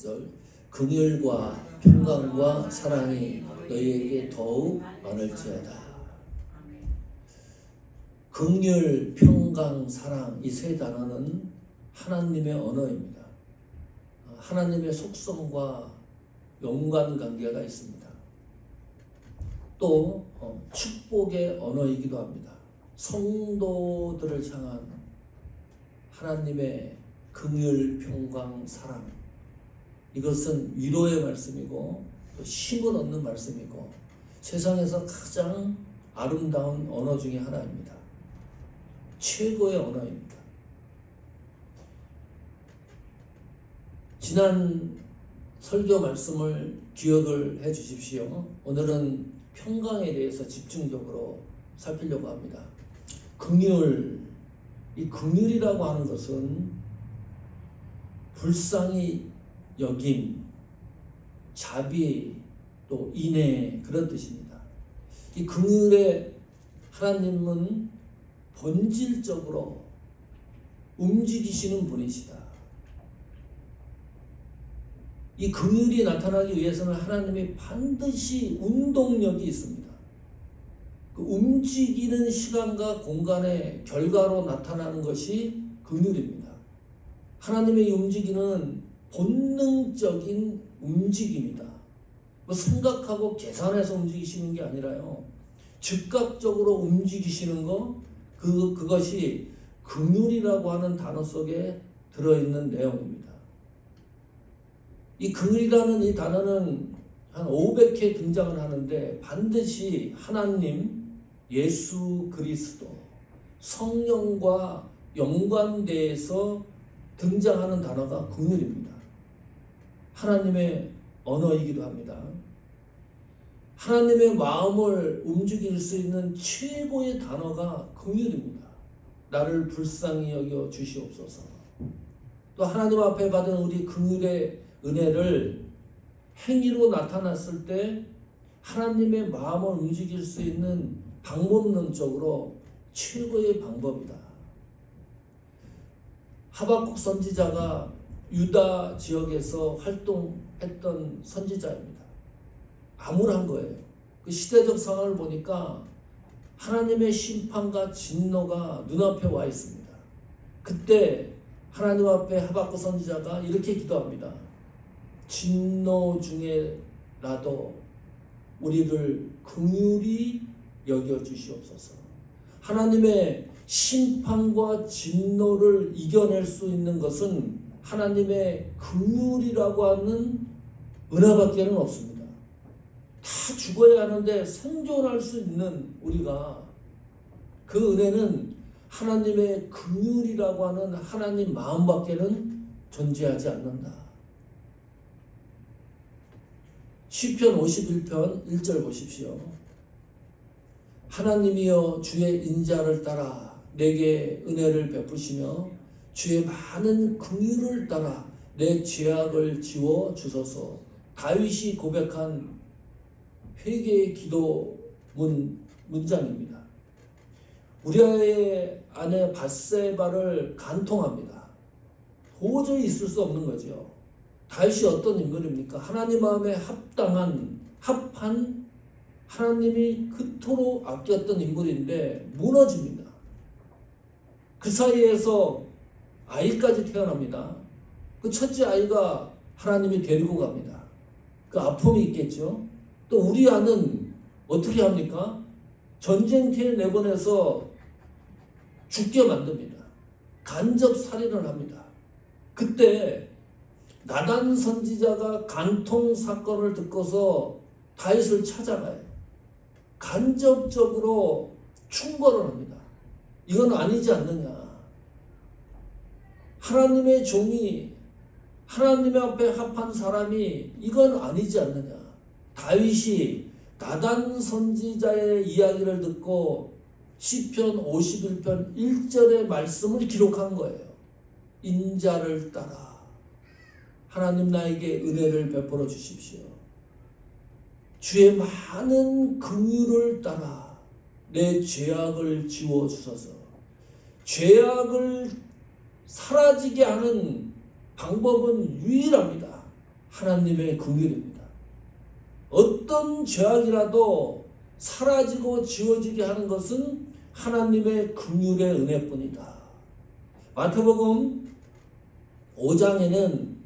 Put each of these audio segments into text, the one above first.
2절 긍휼과 평강과 사랑이 너희에게 더욱 많을지어다. 긍휼, 평강, 사랑 이 세 단어는 하나님의 언어입니다. 하나님의 속성과 연관관계가 있습니다. 또 축복의 언어이기도 합니다. 성도들을 향한 하나님의 긍휼, 평강, 사랑 이것은 위로의 말씀이고 또 힘을 얻는 말씀이고 세상에서 가장 아름다운 언어 중에 하나입니다. 최고의 언어입니다. 지난 설교 말씀을 기억을 해 주십시오. 오늘은 평강에 대해서 집중적으로 살피려고 합니다. 긍휼, 이 긍휼이라고 하는 것은 불쌍히 여김, 자비, 또 인애 그런 뜻입니다. 이 긍휼의 하나님은 본질적으로 움직이시는 분이시다. 이 긍휼이 나타나기 위해서는 하나님이 반드시 운동력이 있습니다. 그 움직이는 시간과 공간의 결과로 나타나는 것이 긍휼입니다. 하나님의 움직이는 본능적인 움직임이다. 뭐 생각하고 계산해서 움직이시는 게 아니라요. 즉각적으로 움직이시는 그것이 긍휼이라고 하는 단어 속에 들어있는 내용입니다. 이 긍휼이라는 이 단어는 한 500회 등장을 하는데 반드시 하나님, 예수 그리스도, 성령과 연관돼서 등장하는 단어가 긍휼입니다. 하나님의 언어이기도 합니다. 하나님의 마음을 움직일 수 있는 최고의 단어가 긍휼입니다. 나를 불쌍히 여겨 주시옵소서. 또 하나님 앞에 받은 우리 긍휼의 은혜를 행위로 나타났을 때 하나님의 마음을 움직일 수 있는 방법론적으로 최고의 방법이다. 하박국 선지자가 유다 지역에서 활동했던 선지자입니다. 암울한 거예요. 그 시대적 상황을 보니까 하나님의 심판과 진노가 눈앞에 와 있습니다. 그때 하나님 앞에 하박국 선지자가 이렇게 기도합니다. 진노 중에라도 우리를 긍휼히 여겨 주시옵소서. 하나님의 심판과 진노를 이겨낼 수 있는 것은 하나님의 긍휼이라고 하는 은혜밖에는 없습니다. 다 죽어야 하는데 생존할 수 있는 우리가 그 은혜는 하나님의 긍휼이라고 하는 하나님 마음밖에는 존재하지 않는다. 시편 51편 1절 보십시오. 하나님이여 주의 인자를 따라 내게 은혜를 베푸시며 주의 많은 긍휼을 따라 내 죄악을 지워 주소서. 다윗이 고백한 회개의 기도 문장입니다. 우리아의 아내 밧세바를 간통합니다. 도저히 있을 수 없는 거죠. 다윗이 어떤 인물입니까? 하나님 마음에 합한 하나님이 그토록 아꼈던 인물인데 무너집니다. 그 사이에서 아이까지 태어납니다. 그 첫째 아이가 하나님이 데리고 갑니다. 그 아픔이 있겠죠. 또 우리아는 어떻게 합니까? 전쟁터에 내보내서 죽게 만듭니다. 간접 살인을 합니다. 그때 나단 선지자가 간통 사건을 듣고서 다윗을 찾아가요. 간접적으로 충고를 합니다. 이건 아니지 않느냐. 하나님의 종이 하나님 앞에 합한 사람이 이건 아니지 않느냐. 다윗이 나단 선지자의 이야기를 듣고 시편 51편 1절의 말씀을 기록한 거예요. 인자를 따라 하나님 나에게 은혜를 베풀어 주십시오. 주의 많은 긍휼을 따라 내 죄악을 지워 주소서. 죄악을 사라지게 하는 방법은 유일합니다. 하나님의 긍휼입니다. 어떤 죄악이라도 사라지고 지워지게 하는 것은 하나님의 긍휼의 은혜뿐이다. 마태복음 5장에는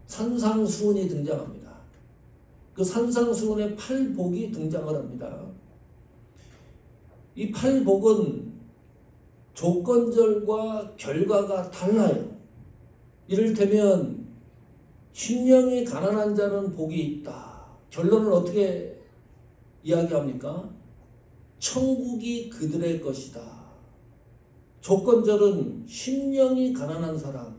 산상수훈이 등장합니다. 그 산상수훈의 8복이 등장을 합니다. 이 8복은 조건절과 결과가 달라요. 이를테면 심령이 가난한 자는 복이 있다. 결론을 어떻게 이야기합니까? 천국이 그들의 것이다. 조건절은 심령이 가난한 사람,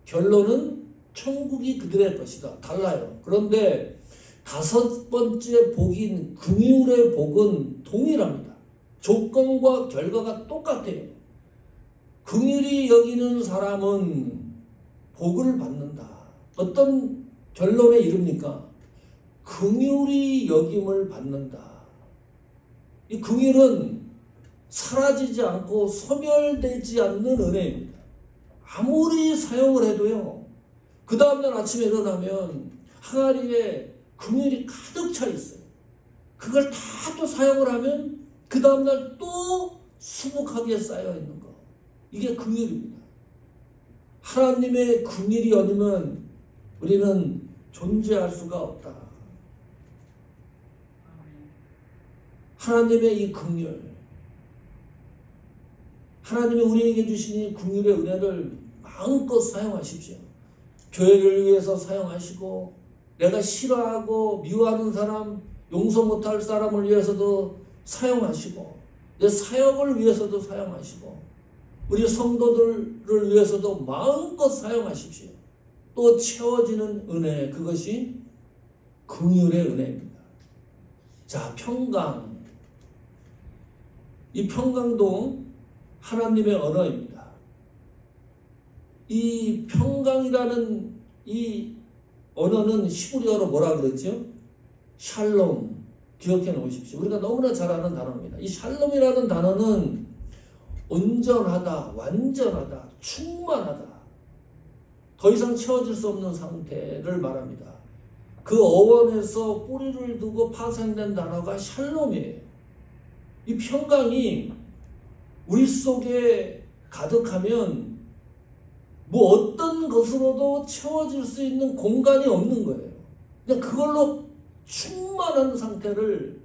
결론은 천국이 그들의 것이다. 달라요. 그런데 다섯 번째 복인 긍휼의 복은 동일합니다. 조건과 결과가 똑같아요. 긍휼히 여기는 사람은 복을 받는다. 어떤 결론에 이릅니까? 긍휼히 여김을 받는다. 이 긍휼은 사라지지 않고 소멸되지 않는 은혜입니다. 아무리 사용을 해도요, 그 다음날 아침에 일어나면 항아리에 긍휼이 가득 차 있어요. 그걸 다 또 사용을 하면 그 다음날 또 수북하게 쌓여 있는 거. 이게 긍휼입니다. 하나님의 긍휼이 아니면 우리는 존재할 수가 없다. 하나님의 이 긍휼, 하나님이 우리에게 주신 이 긍휼의 은혜를 마음껏 사용하십시오. 교회를 위해서 사용하시고, 내가 싫어하고 미워하는 사람, 용서 못할 사람을 위해서도 사용하시고, 내 사역을 위해서도 사용하시고, 우리 성도들을 위해서도 마음껏 사용하십시오. 또 채워지는 은혜, 그것이 긍휼의 은혜입니다. 자, 평강. 이 평강도 하나님의 언어입니다. 이 평강이라는 이 언어는 히브리어로 뭐라 그랬죠? 샬롬. 기억해 놓으십시오. 우리가 너무나 잘 아는 단어입니다. 이 샬롬이라는 단어는 온전하다, 완전하다, 충만하다, 더 이상 채워질 수 없는 상태를 말합니다. 그 어원에서 뿌리를 두고 파생된 단어가 샬롬이에요. 이 평강이 우리 속에 가득하면 뭐 어떤 것으로도 채워질 수 있는 공간이 없는 거예요. 그냥 그걸로 충만한 상태를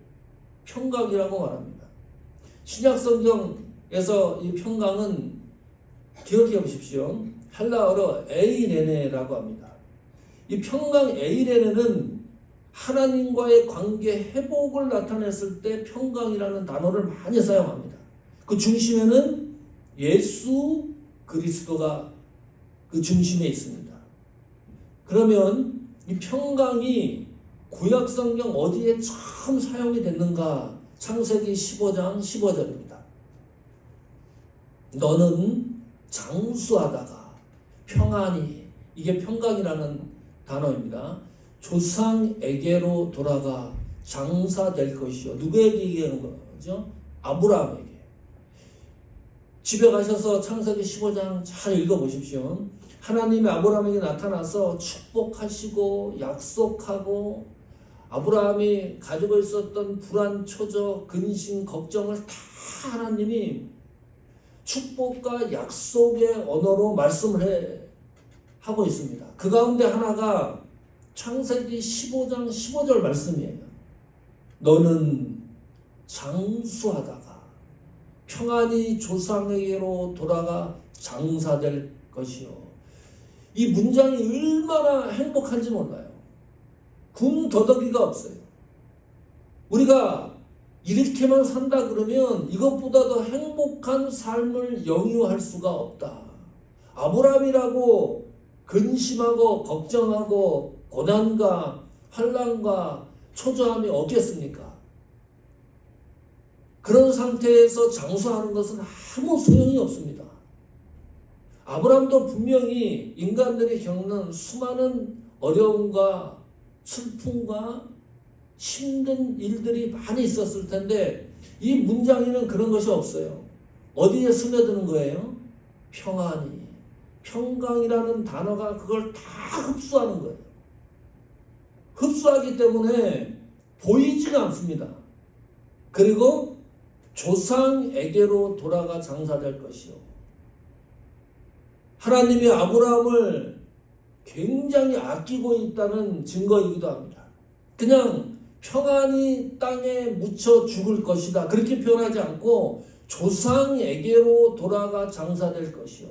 평강이라고 말합니다. 신약성경에서 이 평강은 기억해 보십시오. 헬라어로 에이레네라고 합니다. 이 평강 에이레네는 하나님과의 관계 회복을 나타냈을 때 평강이라는 단어를 많이 사용합니다. 그 중심에는 예수 그리스도가 그 중심에 있습니다. 그러면 이 평강이 구약성경 어디에 처음 사용이 됐는가? 창세기 15장 15절입니다. 너는 장수하다가 평안히, 이게 평강이라는 단어입니다. 조상에게로 돌아가 장사될 것이요. 누구에게 얘기하는 거죠? 아브라함에게. 집에 가셔서 창세기 15장 잘 읽어보십시오. 하나님이 아브라함에게 나타나서 축복하시고 약속하고, 아브라함이 가지고 있었던 불안, 초조, 근심, 걱정을 다 하나님이 축복과 약속의 언어로 말씀을 하고 있습니다. 그 가운데 하나가 창세기 15장 15절 말씀이에요. 너는 장수하다가 평안히 조상에게로 돌아가 장사될 것이요. 이 문장이 얼마나 행복한지 몰라요. 군더더기가 없어요. 우리가 이렇게만 산다 그러면 이것보다 더 행복한 삶을 영유할 수가 없다. 아브라함이라고 근심하고 걱정하고 고난과 환난과 초조함이 없겠습니까? 그런 상태에서 장수하는 것은 아무 소용이 없습니다. 아브라함도 분명히 인간들이 겪는 수많은 어려움과 슬픔과 힘든 일들이 많이 있었을 텐데 이 문장에는 그런 것이 없어요. 어디에 스며드는 거예요? 평안이. 평강이라는 단어가 그걸 다 흡수하는 거예요. 흡수하기 때문에 보이지가 않습니다. 그리고 조상에게로 돌아가 장사될 것이요. 하나님이 아브라함을 굉장히 아끼고 있다는 증거이기도 합니다. 그냥 평안히 땅에 묻혀 죽을 것이다, 그렇게 표현하지 않고 조상에게로 돌아가 장사될 것이요.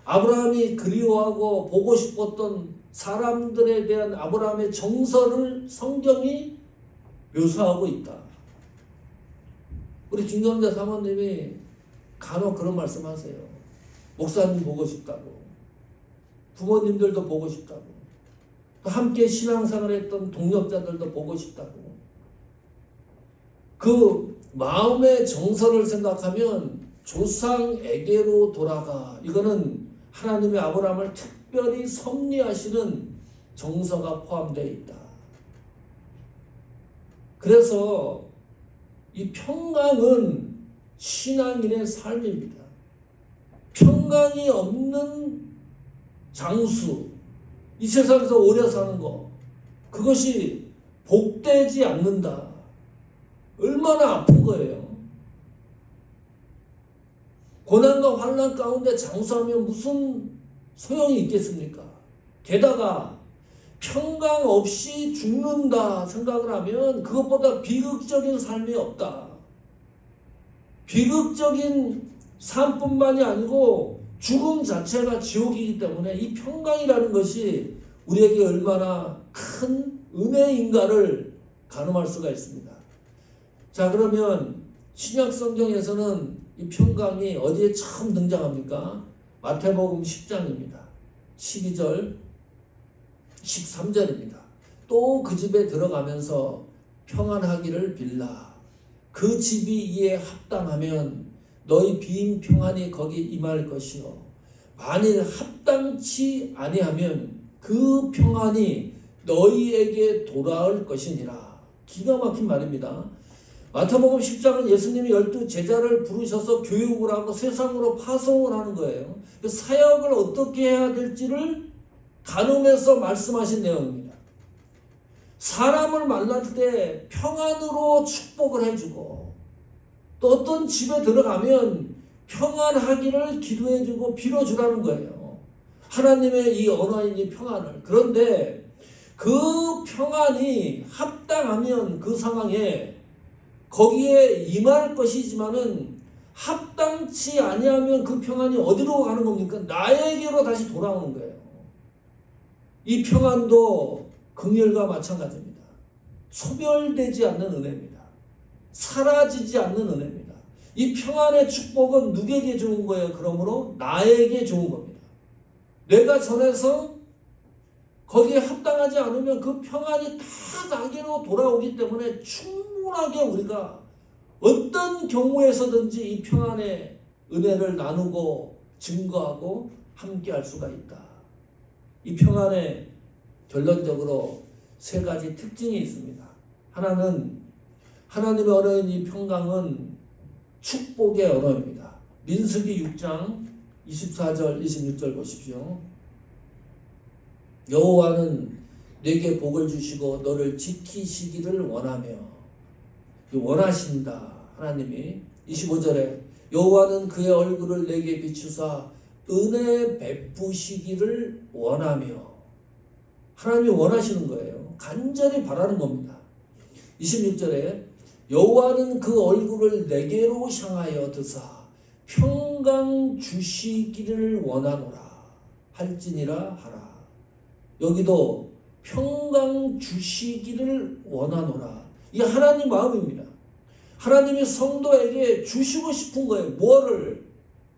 아브라함이 그리워하고 보고 싶었던 사람들에 대한 아브라함의 정서를 성경이 묘사하고 있다. 우리 중경자 사모님이 간혹 그런 말씀하세요. 목사님 보고 싶다고, 부모님들도 보고 싶다고, 함께 신앙생활 했던 동력자들도 보고 싶다고. 그 마음의 정서를 생각하면 조상에게로 돌아가, 이거는 하나님의 아브라함을 특별히 섭리하시는 정서가 포함되어 있다. 그래서 이 평강은 신앙인의 삶입니다. 평강이 없는 장수, 이 세상에서 오래 사는 거, 그것이 복되지 않는다. 얼마나 아픈 거예요. 고난과 환난 가운데 장수하면 무슨 소용이 있겠습니까? 게다가 평강 없이 죽는다 생각을 하면 그것보다 비극적인 삶이 없다. 비극적인 삶뿐만이 아니고 죽음 자체가 지옥이기 때문에 이 평강이라는 것이 우리에게 얼마나 큰 은혜인가를 가늠할 수가 있습니다. 자, 그러면 신약 성경에서는 이 평강이 어디에 처음 등장합니까? 마태복음 10장입니다. 12절, 13절입니다. 또 그 집에 들어가면서 평안하기를 빌라. 그 집이 이에 합당하면 너희 빈 평안이 거기 임할 것이요. 만일 합당치 아니하면 그 평안이 너희에게 돌아올 것이니라. 기가 막힌 말입니다. 마태복음 10장은 예수님이 12 제자를 부르셔서 교육을 하고 세상으로 파송을 하는 거예요. 사역을 어떻게 해야 될지를 가늠해서 말씀하신 내용입니다. 사람을 만날 때 평안으로 축복을 해주고, 또 어떤 집에 들어가면 평안하기를 기도해주고 빌어주라는 거예요. 하나님의 이 언어인 이 평안을. 그런데 그 평안이 합당하면 그 상황에 거기에 임할 것이지만은 합당치 아니하면 그 평안이 어디로 가는 겁니까? 나에게로 다시 돌아오는 거예요. 이 평안도 긍휼과 마찬가지입니다. 소멸되지 않는 은혜입니다. 사라지지 않는 은혜입니다. 이 평안의 축복은 누구에게 좋은 거예요? 그러므로 나에게 좋은 겁니다. 내가 전해서 거기에 합당하지 않으면 그 평안이 다 나에게로 돌아오기 때문에 충분하게 우리가 어떤 경우에서든지 이 평안의 은혜를 나누고 증거하고 함께 할 수가 있다. 이 평안에 결론적으로 세 가지 특징이 있습니다. 하나는 하나님의 언어인 이 평강은 축복의 언어입니다. 민수기 6장 24절 26절 보십시오. 여호와는 내게 복을 주시고 너를 지키시기를 원하며, 원하신다 하나님이. 25절에 여호와는 그의 얼굴을 내게 비추사 은혜 베푸시기를 원하며, 하나님이 원하시는 거예요. 간절히 바라는 겁니다. 26절에 여호와는 그 얼굴을 내게로 향하여 드사 평강 주시기를 원하노라 할지니라 하라. 여기도 평강 주시기를 원하노라. 이게 하나님 마음입니다. 하나님이 성도에게 주시고 싶은 거예요. 뭐를?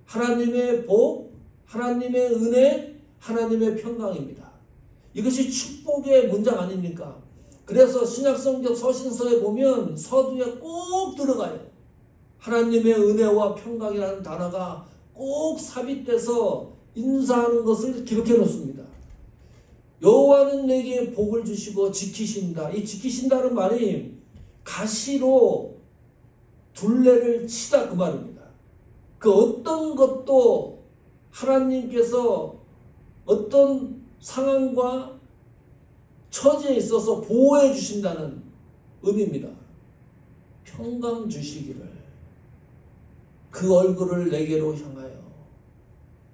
하나님의 복, 하나님의 은혜, 하나님의 평강입니다. 이것이 축복의 문장 아닙니까? 그래서 신약성경 서신서에 보면 서두에 꼭 들어가요. 하나님의 은혜와 평강이라는 단어가 꼭 삽입돼서 인사하는 것을 기록해 놓습니다. 여호와는 내게 복을 주시고 지키신다. 이 지키신다는 말이 가시로 둘레를 치다 그 말입니다. 그 어떤 것도 하나님께서 어떤 상황과 처지에 있어서 보호해 주신다는 의미입니다. 평강 주시기를, 그 얼굴을 내게로 향하여.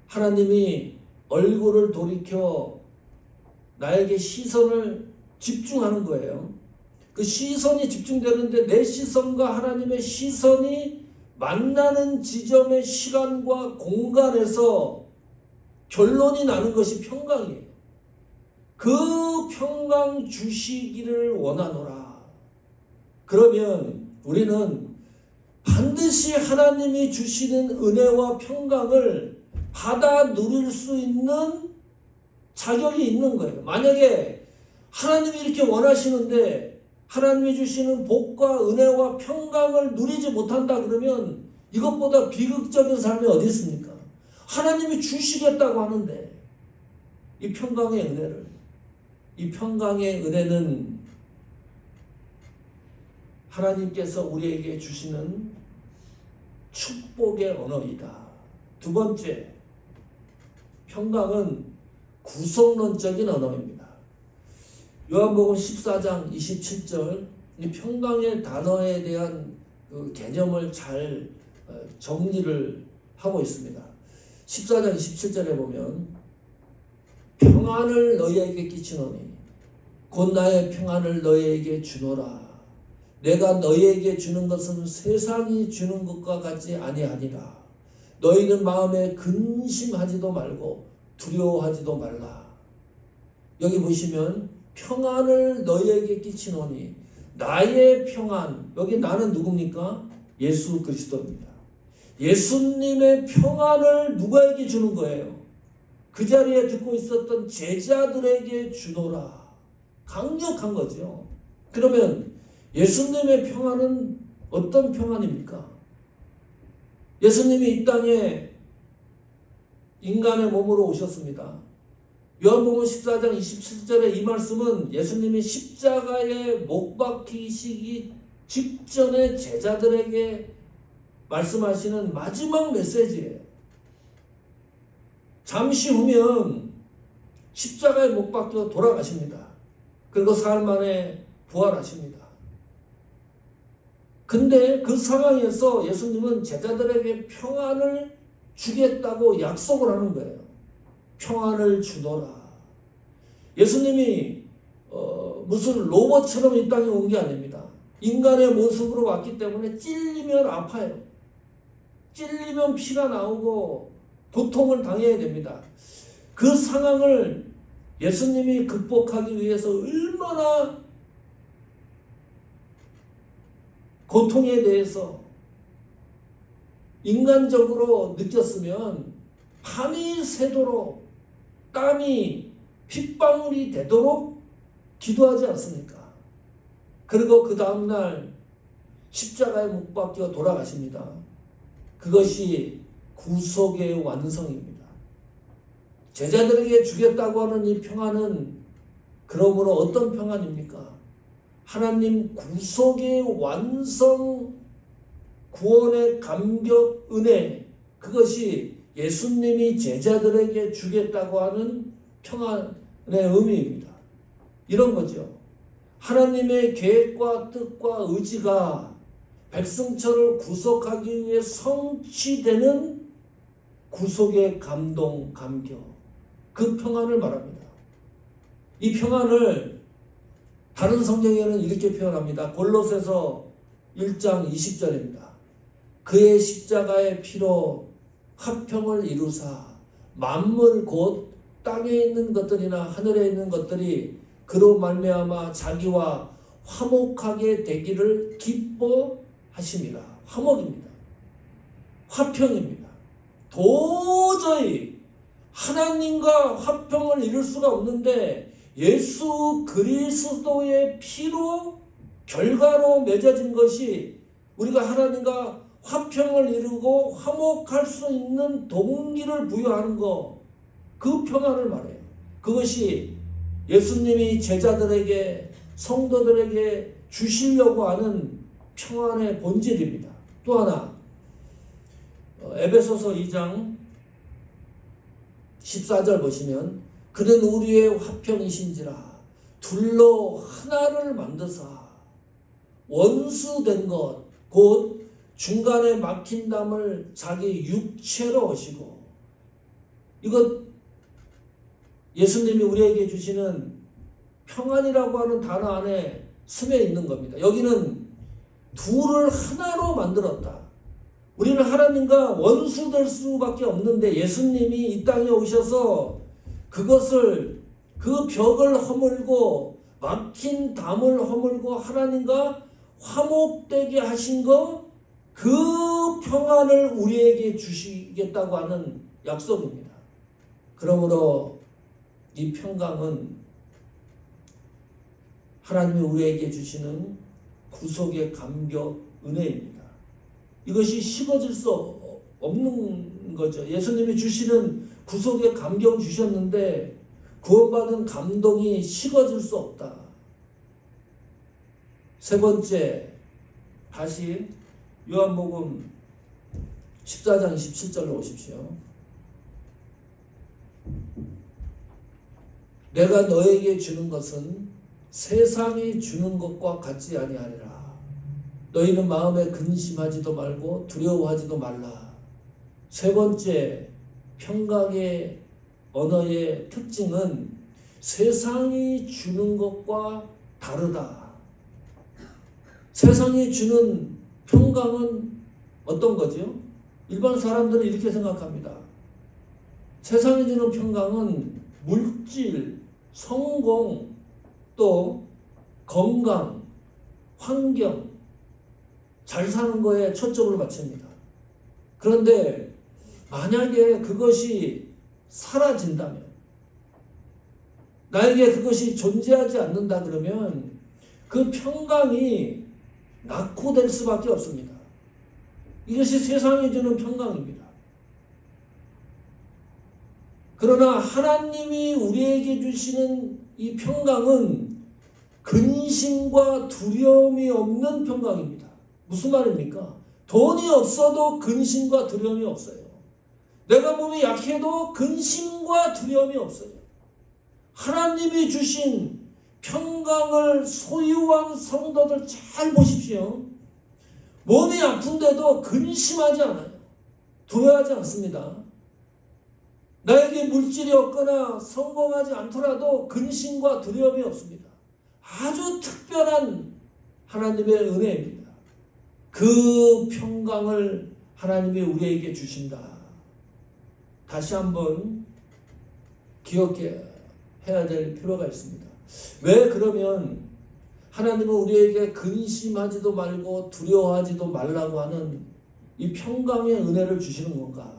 하나님이 얼굴을 돌이켜 나에게 시선을 집중하는 거예요. 그 시선이 집중되는데 내 시선과 하나님의 시선이 만나는 지점의 시간과 공간에서 결론이 나는 것이 평강이에요. 그 평강 주시기를 원하노라. 그러면 우리는 반드시 하나님이 주시는 은혜와 평강을 받아 누릴 수 있는 자격이 있는 거예요. 만약에 하나님이 이렇게 원하시는데 하나님이 주시는 복과 은혜와 평강을 누리지 못한다 그러면 이것보다 비극적인 삶이 어디 있습니까? 하나님이 주시겠다고 하는데 이 평강의 은혜를, 이 평강의 은혜는 하나님께서 우리에게 주시는 축복의 언어이다. 두 번째, 평강은 구속론적인 언어입니다. 요한복음 14장 27절, 이 평강의 단어에 대한 그 개념을 잘 정리를 하고 있습니다. 14장 27절에 보면 평안을 너희에게 끼치노니 곧 나의 평안을 너희에게 주노라. 내가 너희에게 주는 것은 세상이 주는 것과 같지 아니하니라. 너희는 마음에 근심하지도 말고 두려워하지도 말라. 여기 보시면 평안을 너희에게 끼치노니, 나의 평안, 여기 나는 누굽니까? 예수 그리스도입니다. 예수님의 평안을 누구에게 주는 거예요? 그 자리에 듣고 있었던 제자들에게 주노라. 강력한 거죠. 그러면 예수님의 평안은 어떤 평안입니까? 예수님이 이 땅에 인간의 몸으로 오셨습니다. 요한복음 14장 27절의 이 말씀은 예수님이 십자가에 못 박히시기 직전에 제자들에게 말씀하시는 마지막 메시지예요. 잠시 후면 십자가에 못 박혀 돌아가십니다. 그리고 사흘 만에 부활하십니다. 근데 그 상황에서 예수님은 제자들에게 평안을 주겠다고 약속을 하는 거예요. 평안을 주노라. 예수님이 무슨 로봇처럼 이 땅에 온 게 아닙니다. 인간의 모습으로 왔기 때문에 찔리면 아파요. 찔리면 피가 나오고 고통을 당해야 됩니다. 그 상황을 예수님이 극복하기 위해서 얼마나 고통에 대해서 인간적으로 느꼈으면 밤이 새도록 땀이 핏방울이 되도록 기도하지 않습니까? 그리고 그 다음날 십자가에 못 박혀 돌아가십니다. 그것이 구속의 완성입니다. 제자들에게 주겠다고 하는 이 평안은 그러므로 어떤 평안입니까? 하나님 구속의 완성, 구원의 감격, 은혜, 그것이 예수님이 제자들에게 주겠다고 하는 평안의 의미입니다. 이런 거죠. 하나님의 계획과 뜻과 의지가 백성처를 구속하기 위해 성취되는 구속의 감동, 감격, 그 평안을 말합니다. 이 평안을 다른 성경에는 이렇게 표현합니다. 골로새서 1장 20절입니다. 그의 십자가의 피로 화평을 이루사 만물 곧 땅에 있는 것들이나 하늘에 있는 것들이 그로 말미암아 자기와 화목하게 되기를 기뻐하심이라. 화목입니다. 화평입니다. 도저히 하나님과 화평을 이룰 수가 없는데 예수 그리스도의 피로 결과로 맺어진 것이 우리가 하나님과 화평을 이루고 화목할 수 있는 동기를 부여하는 것, 그 평안을 말해요. 그것이 예수님이 제자들에게, 성도들에게 주시려고 하는 평안의 본질입니다. 또 하나, 에베소서 2장 14절 보시면 그는 우리의 화평이신지라 둘로 하나를 만드사 원수된 것 곧 중간에 막힌 담을 자기 육체로 오시고, 이것 예수님이 우리에게 주시는 평안이라고 하는 단어 안에 스며 있는 겁니다. 여기는 둘을 하나로 만들었다. 우리는 하나님과 원수 될 수밖에 없는데 예수님이 이 땅에 오셔서 그것을, 그 벽을 허물고 막힌 담을 허물고 하나님과 화목되게 하신 거, 그 평안을 우리에게 주시겠다고 하는 약속입니다. 그러므로 이 평강은 하나님이 우리에게 주시는 구속의 감격, 은혜입니다. 이것이 식어질 수 없는 거죠. 예수님이 주시는 구속의 감격을 주셨는데 구원받은 감동이 식어질 수 없다. 세 번째, 다시 요한복음 14장 27절로 오십시오. 내가 너에게 주는 것은 세상이 주는 것과 같지 아니하리라. 너희는 마음에 근심하지도 말고 두려워하지도 말라. 세 번째, 평강의 언어의 특징은 세상이 주는 것과 다르다. 세상이 주는 평강은 어떤 거죠? 일반 사람들은 이렇게 생각합니다. 세상이 주는 평강은 물질, 성공, 또 건강, 환경, 잘 사는 거에 초점을 맞춥니다. 그런데 만약에 그것이 사라진다면, 나에게 그것이 존재하지 않는다 그러면 그 평강이 낙후될 수밖에 없습니다. 이것이 세상이 주는 평강입니다. 그러나 하나님이 우리에게 주시는 이 평강은 근심과 두려움이 없는 평강입니다. 무슨 말입니까? 돈이 없어도 근심과 두려움이 없어요. 내가 몸이 약해도 근심과 두려움이 없어요. 하나님이 주신 평강을 소유한 성도들 잘 보십시오. 몸이 아픈데도 근심하지 않아요. 두려워하지 않습니다. 나에게 물질이 없거나 성공하지 않더라도 근심과 두려움이 없습니다. 아주 특별한 하나님의 은혜입니다. 그 평강을 하나님이 우리에게 주신다. 다시 한번 기억해야 될 필요가 있습니다. 왜 그러면 하나님은 우리에게 근심하지도 말고 두려워하지도 말라고 하는 이 평강의 은혜를 주시는 건가?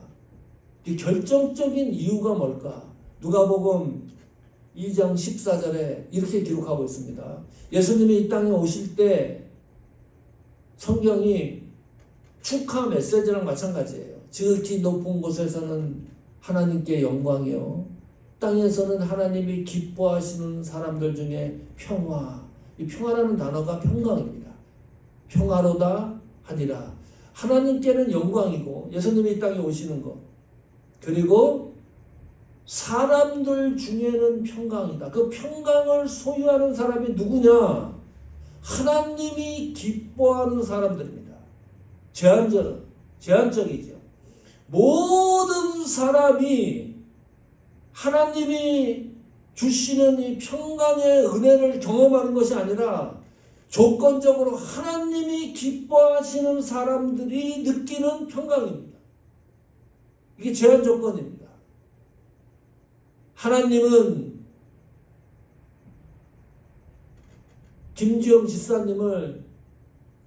이 결정적인 이유가 뭘까? 누가복음 2장 14절에 이렇게 기록하고 있습니다. 예수님이 이 땅에 오실 때 성경이 축하 메시지랑 마찬가지예요. 지극히 높은 곳에서는 하나님께 영광이요, 땅에서는 하나님이 기뻐하시는 사람들 중에 평화. 이 평화라는 단어가 평강입니다. 평화로다 하니라. 하나님께는 영광이고 예수님이 이 땅에 오시는 것, 그리고 사람들 중에는 평강이다. 그 평강을 소유하는 사람이 누구냐? 하나님이 기뻐하는 사람들입니다. 제한적이죠. 모든 사람이 하나님이 주시는 이 평강의 은혜를 경험하는 것이 아니라 조건적으로 하나님이 기뻐하시는 사람들이 느끼는 평강입니다. 이게 제한 조건입니다. 하나님은 김주영 집사님을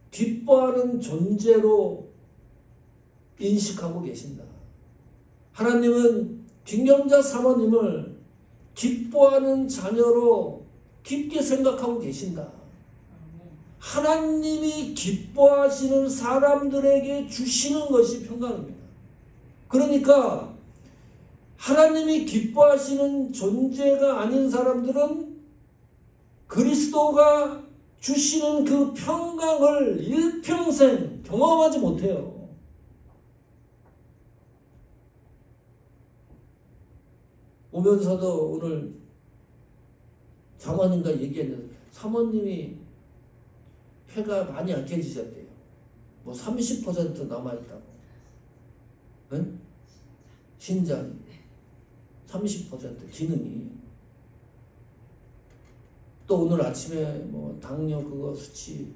기뻐하는 존재로 인식하고 계신다. 하나님은 김경자 사모님을 기뻐하는 자녀로 깊게 생각하고 계신다. 하나님이 기뻐하시는 사람들에게 주시는 것이 평강입니다. 그러니까 하나님이 기뻐하시는 존재가 아닌 사람들은 그리스도가 주시는 그 평강을 일평생 경험하지 못해요. 오면서도 오늘 사모님과 얘기했는데 사모님이 폐가 많이 약해지셨대요. 뭐 30% 남아있다고. 네? 신장이 30% 기능이. 또 오늘 아침에 뭐 당뇨 그거 수치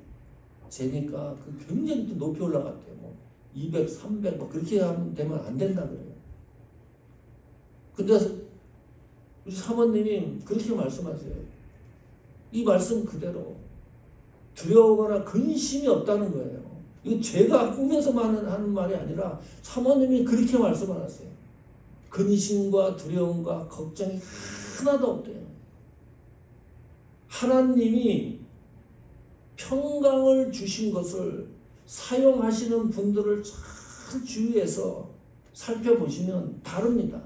재니까 그 굉장히 또 높이 올라갔대요. 뭐 200, 300 뭐 그렇게 하면 되면 안 된다 그래요. 근데 우리 사모님이 그렇게 말씀하세요. 이 말씀 그대로 두려워하거나 근심이 없다는 거예요. 이거 제가 꿈에서만 하는 말이 아니라 사모님이 그렇게 말씀을 하세요. 근심과 두려움과 걱정이 하나도 없대요. 하나님이 평강을 주신 것을 사용하시는 분들을 잘 주위에서 살펴보시면 다릅니다.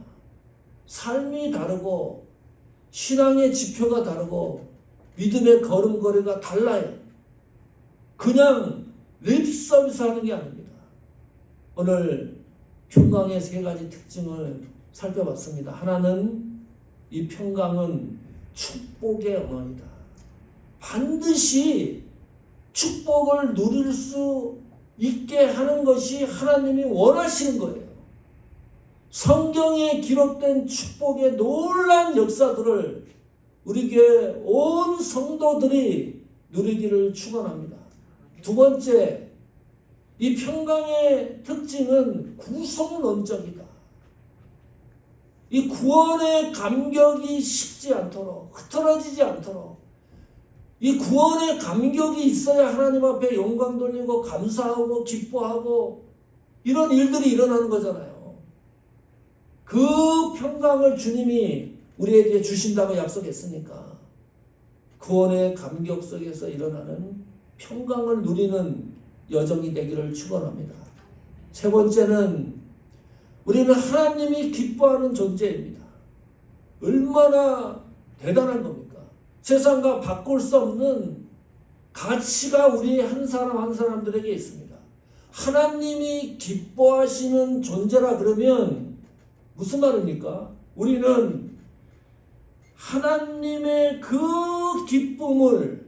삶이 다르고 신앙의 지표가 다르고 믿음의 걸음걸이가 달라요. 그냥 립서비스 하는 게 아닙니다. 오늘 평강의 세 가지 특징을 살펴봤습니다. 하나는 이 평강은 축복의 언어이다. 반드시 축복을 누릴 수 있게 하는 것이 하나님이 원하시는 거예요. 성경에 기록된 축복의 놀라운 역사들을 우리 교회 온 성도들이 누리기를 축원합니다. 두 번째, 이 평강의 특징은 구속론적이다. 이 구원의 감격이 식지 않도록, 흐트러지지 않도록, 이 구원의 감격이 있어야 하나님 앞에 영광 돌리고 감사하고 기뻐하고 이런 일들이 일어나는 거잖아요. 그 평강을 주님이 우리에게 주신다고 약속했으니까 구원의 감격 속에서 일어나는 평강을 누리는 여정이 되기를 축원합니다. 세 번째는 우리는 하나님이 기뻐하는 존재입니다. 얼마나 대단한 겁니까? 세상과 바꿀 수 없는 가치가 우리 한 사람 한 사람들에게 있습니다. 하나님이 기뻐하시는 존재라 그러면 무슨 말입니까? 우리는 하나님의 그 기쁨을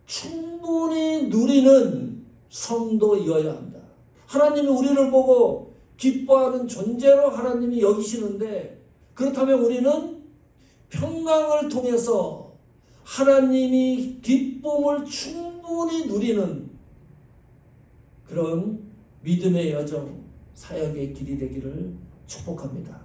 충분히 누리는 성도이어야 한다. 하나님이 우리를 보고 기뻐하는 존재로 하나님이 여기시는데, 그렇다면 우리는 평강을 통해서 하나님이 기쁨을 충분히 누리는 그런 믿음의 여정, 사역의 길이 되기를 축복합니다.